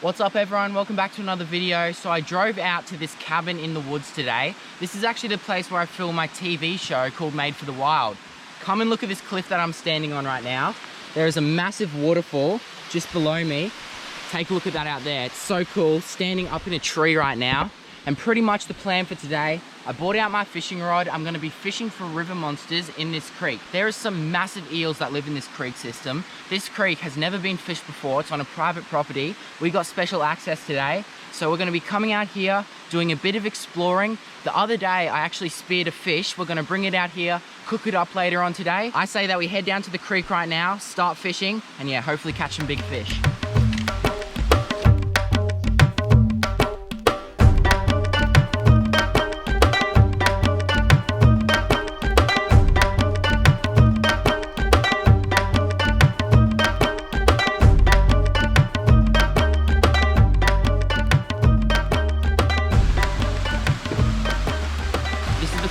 What's up everyone, welcome back to another video. So I drove out to this cabin in the woods today. This is actually the place where I film my TV show called Made for the Wild. Come and look at this cliff that I'm standing on right now. There is a massive waterfall just below me. Take a look at that out there, it's so cool. Standing up in a tree right now. And pretty much the plan for today, I brought out my fishing rod. I'm gonna be fishing for river monsters in this creek. There are some massive eels that live in this creek system. This creek has never been fished before. It's on a private property. We got special access today. So we're gonna be coming out here, doing a bit of exploring. The other day, I actually speared a fish. We're gonna bring it out here, cook it up later on today. I say that we head down to the creek right now, start fishing, and yeah, hopefully catch some big fish.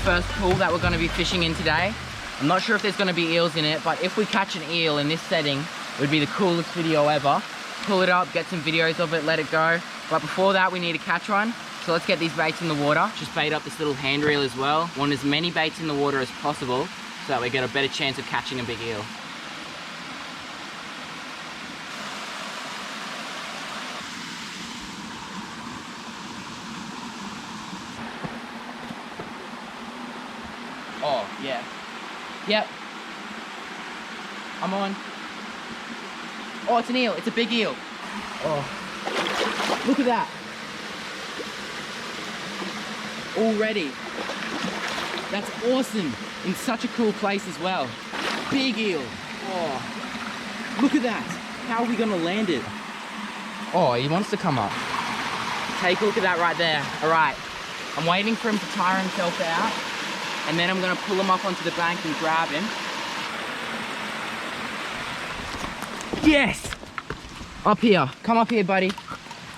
First pool that we're going to be fishing in today. I'm not sure if there's going to be eels in it, but if we catch an eel in this setting, it would be the coolest video ever. Pull it up, get some videos of it, let it go. But before that, we need to catch one. So let's get these baits in the water. Just bait up this little hand reel as well. Want as many baits in the water as possible so that we get a better chance of catching a big eel. Oh, yeah. Yep. I'm on. Oh, it's an eel. It's a big eel. Oh, look at that. Already. That's awesome. In such a cool place as well. Big eel. Oh, look at that. How are we going to land it? Oh, he wants to come up. Take a look at that right there. All right. I'm waiting for him to tire himself out. And then I'm gonna pull him up onto the bank and grab him. Yes! Up here, come up here, buddy.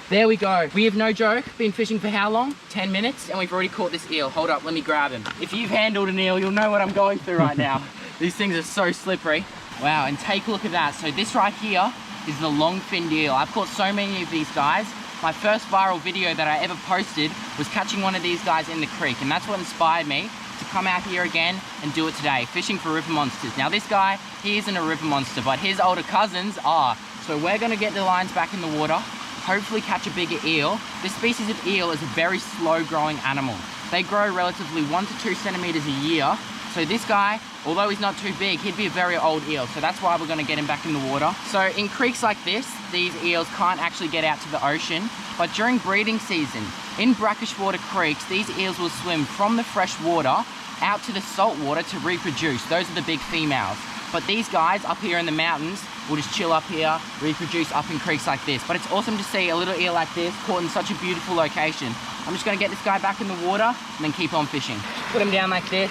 There we go. We have no joke, been fishing for how long? 10 minutes, and we've already caught this eel. Hold up, let me grab him. If you've handled an eel, you'll know what I'm going through right now. These things are so slippery. Wow, and take a look at that. So this right here is the long-finned eel. I've caught so many of these guys. My first viral video that I ever posted was catching one of these guys in the creek, and that's what inspired me to come out here again and do it today, fishing for river monsters. Now this guy, he isn't a river monster, but his older cousins are. So we're gonna get the lines back in the water, hopefully catch a bigger eel. This species of eel is a very slow growing animal. They grow relatively 1 to 2 centimeters a year. So this guy, although he's not too big, he'd be a very old eel. So that's why we're gonna get him back in the water. So in creeks like this, these eels can't actually get out to the ocean. But during breeding season, in brackish water creeks, these eels will swim from the fresh water out to the salt water to reproduce. Those are the big females. But these guys up here in the mountains will just chill up here, reproduce up in creeks like this. But it's awesome to see a little eel like this caught in such a beautiful location. I'm just gonna get this guy back in the water and then keep on fishing. Put him down like this.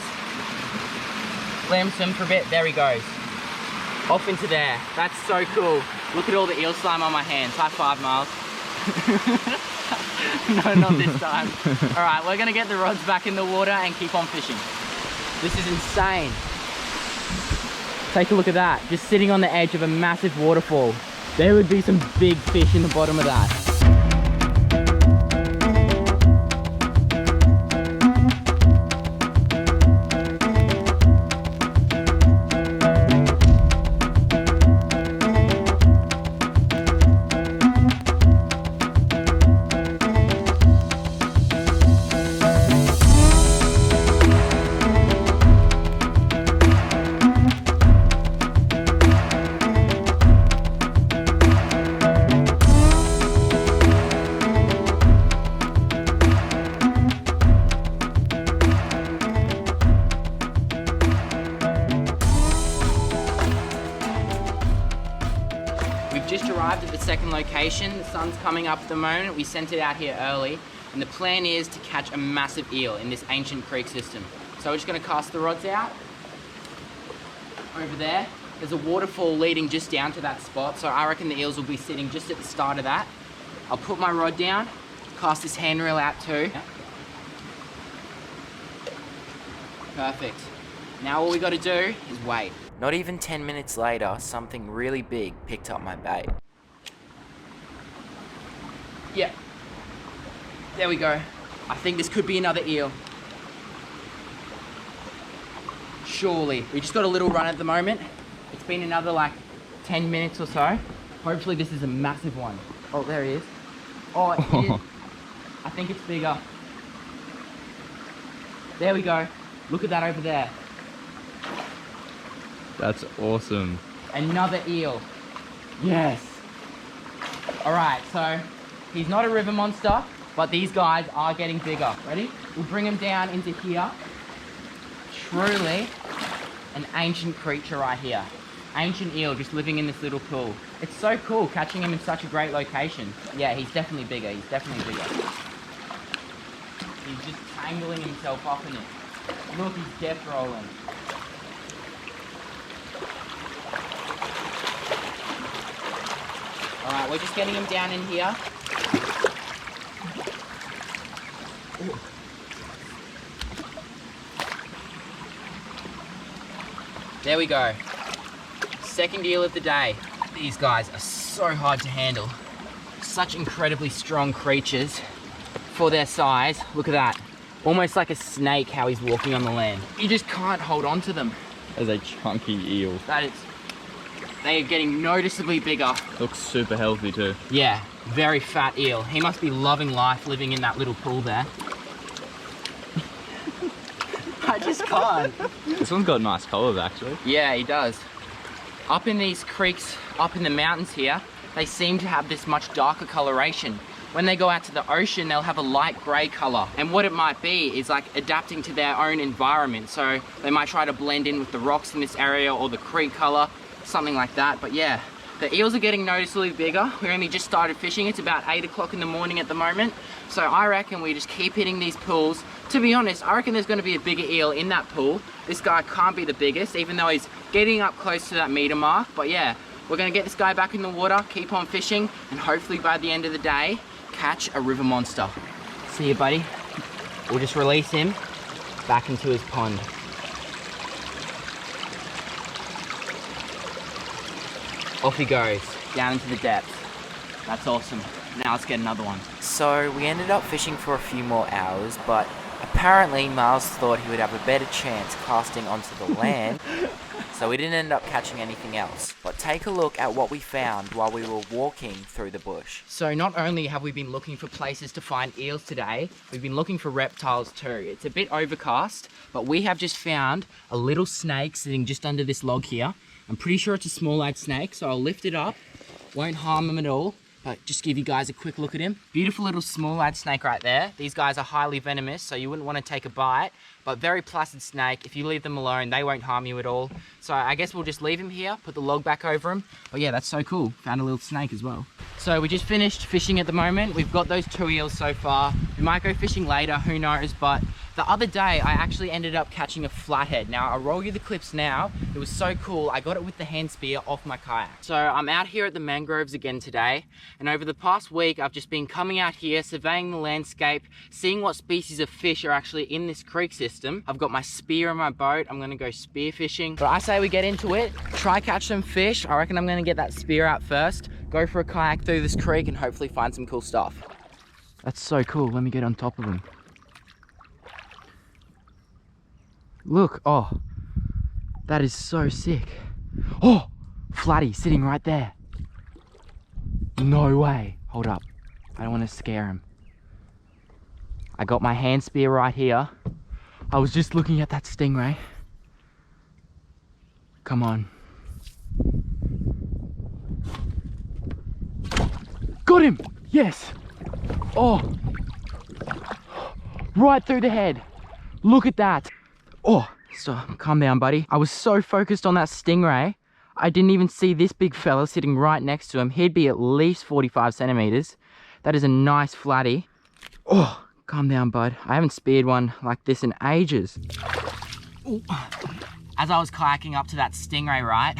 Let him swim for a bit, there he goes. Off into there, that's so cool. Look at all the eel slime on my hands. High five, Miles. No, not this time. All right, we're gonna get the rods back in the water and keep on fishing. This is insane. Take a look at that, just sitting on the edge of a massive waterfall. There would be some big fish in the bottom of that. Just arrived at the second location. The sun's coming up at the moment. We sent it out here early, and the plan is to catch a massive eel in this ancient creek system. So we're just gonna cast the rods out. Over there, there's a waterfall leading just down to that spot, so I reckon the eels will be sitting just at the start of that. I'll put my rod down, cast this handrail out too. Perfect. Now all we gotta do is wait. Not even 10 minutes later, something really big picked up my bait. Yeah. There we go. I think this could be another eel. Surely. We just got a little run at the moment. It's been another like 10 minutes or so. Hopefully this is a massive one. Oh, there he is. Oh, it is. I think it's bigger. There we go. Look at that over there. That's awesome. Another eel. Yes. All right, so he's not a river monster, but these guys are getting bigger. Ready? We'll bring him down into here. Truly an ancient creature right here. Ancient eel just living in this little pool. It's so cool catching him in such a great location. Yeah, he's definitely bigger. He's definitely bigger. He's just tangling himself up in it. Look, he's death rolling. All right, we're just getting him down in here. There we go. Second eel of the day. These guys are so hard to handle. Such incredibly strong creatures for their size. Look at that. Almost like a snake how he's walking on the land. You just can't hold on to them. As a chunky eel. They are getting noticeably bigger. Looks super healthy too. Yeah, very fat eel. He must be loving life living in that little pool there. I just can't. This one's got nice colours actually. Yeah, he does. Up in these creeks, up in the mountains here, they seem to have this much darker coloration. When they go out to the ocean, they'll have a light grey colour. And what it might be is like adapting to their own environment. So they might try to blend in with the rocks in this area or the creek colour, something like that. But yeah, the eels are getting noticeably bigger. We only just started fishing. It's about 8 o'clock in the morning at the moment. So I reckon we just keep hitting these pools. To be honest, I reckon there's going to be a bigger eel in that pool. This guy can't be the biggest, even though he's getting up close to that meter mark. But yeah, we're going to get this guy back in the water, keep on fishing, and hopefully by the end of the day, catch a river monster. See you, buddy. We'll just release him back into his pond. Off he goes, down into the depths. That's awesome. Now let's get another one. So we ended up fishing for a few more hours, but apparently Miles thought he would have a better chance casting onto the land, so we didn't end up catching anything else. But take a look at what we found while we were walking through the bush. So not only have we been looking for places to find eels today, we've been looking for reptiles too. It's a bit overcast, but we have just found a little snake sitting just under this log here. I'm pretty sure it's a small-eyed snake, so I'll lift it up. Won't harm him at all, but just give you guys a quick look at him. Beautiful little small-eyed snake right there. These guys are highly venomous, so you wouldn't want to take a bite, but very placid snake. If you leave them alone, they won't harm you at all. So I guess we'll just leave him here, put the log back over him. But yeah, that's so cool. Found a little snake as well. So we just finished fishing at the moment. We've got those 2 eels so far. We might go fishing later, who knows, but the other day, I actually ended up catching a flathead. Now, I'll roll you the clips now. It was so cool. I got it with the hand spear off my kayak. So I'm out here at the mangroves again today. And over the past week, I've just been coming out here, surveying the landscape, seeing what species of fish are actually in this creek system. I've got my spear in my boat. I'm gonna go spear fishing. But I say we get into it, try catch some fish. I reckon I'm gonna get that spear out first, go for a kayak through this creek and hopefully find some cool stuff. That's so cool. Let me get on top of him. Look, oh, that is so sick. Oh, Flatty sitting right there. No way. Hold up. I don't want to scare him. I got my hand spear right here. I was just looking at that stingray. Come on. Got him! Yes! Oh! Right through the head. Look at that. Oh, so calm down, buddy. I was so focused on that stingray, I didn't even see this big fella sitting right next to him. He'd be at least 45 centimeters. That is a nice flatty. Oh, calm down, bud. I haven't speared one like this in ages. Ooh. As I was kayaking up to that stingray, right?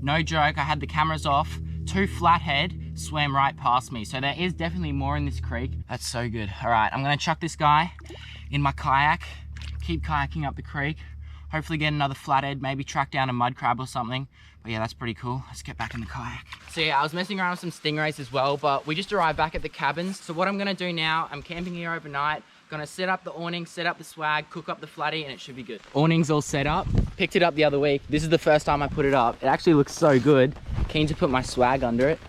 No joke, I had the cameras off. 2 flathead swam right past me. So there is definitely more in this creek. That's so good. All right, I'm gonna chuck this guy in my kayak. Keep kayaking up the creek. Hopefully get another flathead, maybe track down a mud crab or something. But yeah, that's pretty cool. Let's get back in the kayak. So yeah, I was messing around with some stingrays as well, but we just arrived back at the cabins. So what I'm gonna do now, I'm camping here overnight. Gonna set up the awning, set up the swag, cook up the flatty, and it should be good. Awning's all set up. Picked it up the other week. This is the first time I put it up. It actually looks so good. Keen to put my swag under it.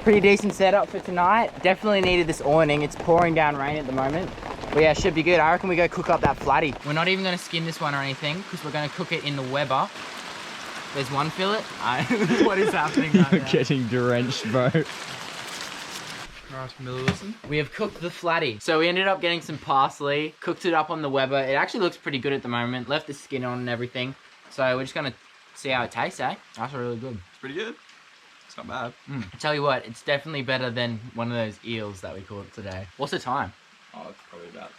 Pretty decent setup for tonight. Definitely needed this awning. It's pouring down rain at the moment. But yeah, should be good. I reckon we go cook up that flatty. We're not even gonna skin this one or anything because we're gonna cook it in the Weber. There's one fillet. What is happening right You're now? getting drenched, bro. We have cooked the flatty. So we ended up getting some parsley, cooked it up on the Weber. It actually looks pretty good at the moment. Left the skin on and everything. So we're just gonna see how it tastes, eh? That's really good. It's pretty good. It's not bad. I tell you what, it's definitely better than one of those eels that we caught today. What's the time? Oh, it's probably about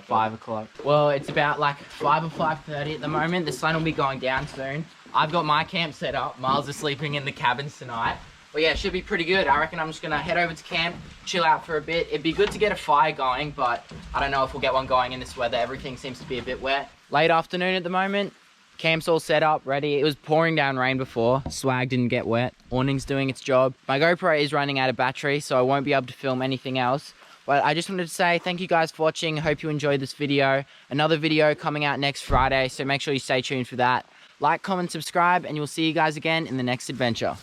5 o'clock. Well, it's about like 5 or 5:30 at the moment. The sun will be going down soon. I've got my camp set up. Miles is sleeping in the cabins tonight. But yeah, it should be pretty good. I reckon I'm just gonna head over to camp, chill out for a bit. It'd be good to get a fire going, but I don't know if we'll get one going in this weather. Everything seems to be a bit wet. Late afternoon at the moment. Camp's all set up, ready. It was pouring down rain before. Swag didn't get wet. Awning's doing its job. My GoPro is running out of battery, so I won't be able to film anything else. But I just wanted to say thank you guys for watching. Hope you enjoyed this video. Another video coming out next Friday, so make sure you stay tuned for that. Like, comment, subscribe, and we'll see you guys again in the next adventure.